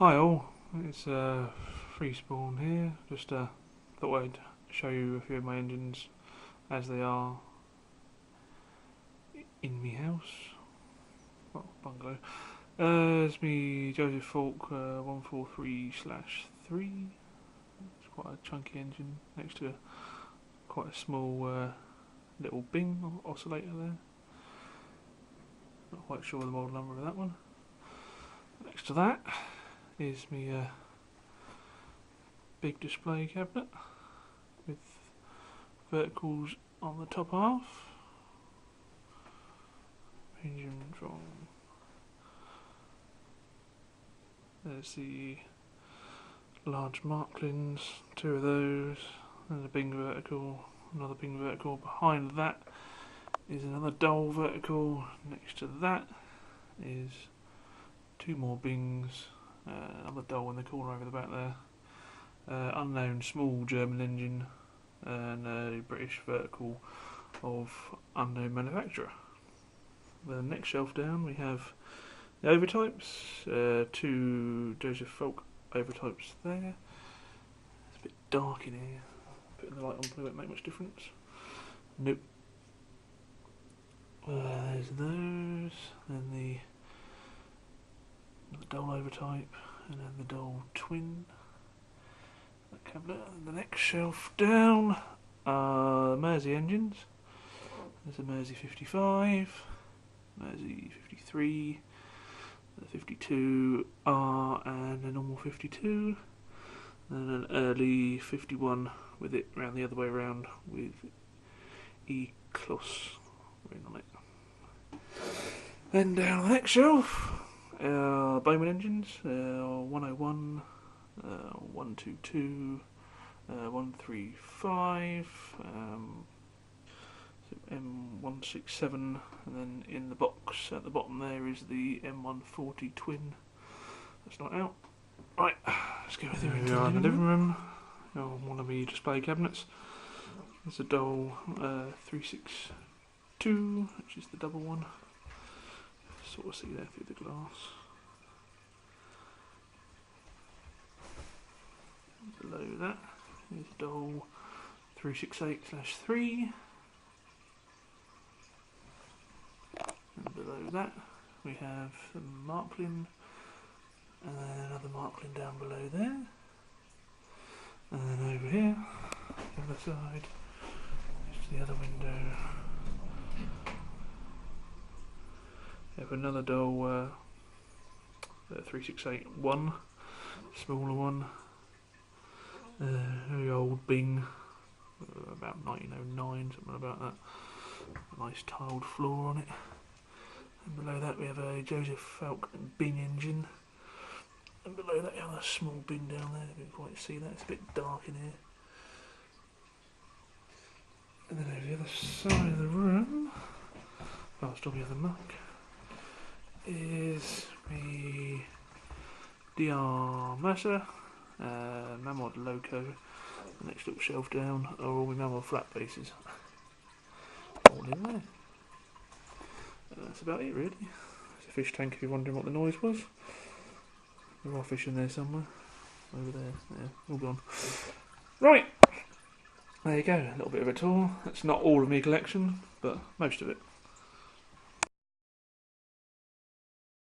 Hi all, it's Freespawn here. Just thought I'd show you a few of my engines as they are in me house, well, bungalow. It's me Joseph Falk 143/3. It's quite a chunky engine next to quite a small little Bing oscillator there. Not quite sure the model number of that one. Next to that is me big display cabinet with verticals on the top half, ranging from, there's the large Marklins, two of those, and a Bing vertical, another Bing vertical. Behind that is another Dole vertical. Next to that is two more Bings, another Dole in the corner over the back there, unknown small German engine, and a British vertical of unknown manufacturer. The next shelf down we have the overtypes, two Joseph Falk overtypes there. It's a bit dark in here, putting the light on probably won't make much difference. Nope. There's those, then the Dole overtype, and then the Dole twin. That cabinet. And the next shelf down are Mersey engines. There's a Mersey 55, Mersey 53, the 52R, and a normal 52, and an early 51 with it round the other way around with E-Kloss written on it. Then down the next shelf, Bowman engines, 101, 122, 135, M167, and then in the box at the bottom there is the M140 twin. That's not out. Right, let's go through into the living room. One of the display cabinets. There's a Dole 362, which is the double one. Sort of see there through the glass. Below that is Dole 368/3. And below that we have the Marklin, and then another Marklin down below there. And then over here, the other side, is the other window. We have another Dole 368-1, smaller one. Very old Bing, about 1909, something about that. A nice tiled floor on it. And below that we have a Joseph Falk Bing engine. And below that we have a small Bing down there. You can't quite see that, it's a bit dark in here. And then over the other side of the room, past all the other muck, is the DR Mercer, Mamod Loco. The next little shelf down are all my Mamod flat bases. All in there. And that's about it really. There's a fish tank if you're wondering what the noise was. There are fish in there somewhere. Over there, yeah, all gone. Right, there you go, a little bit of a tour. That's not all of my collection, but most of it.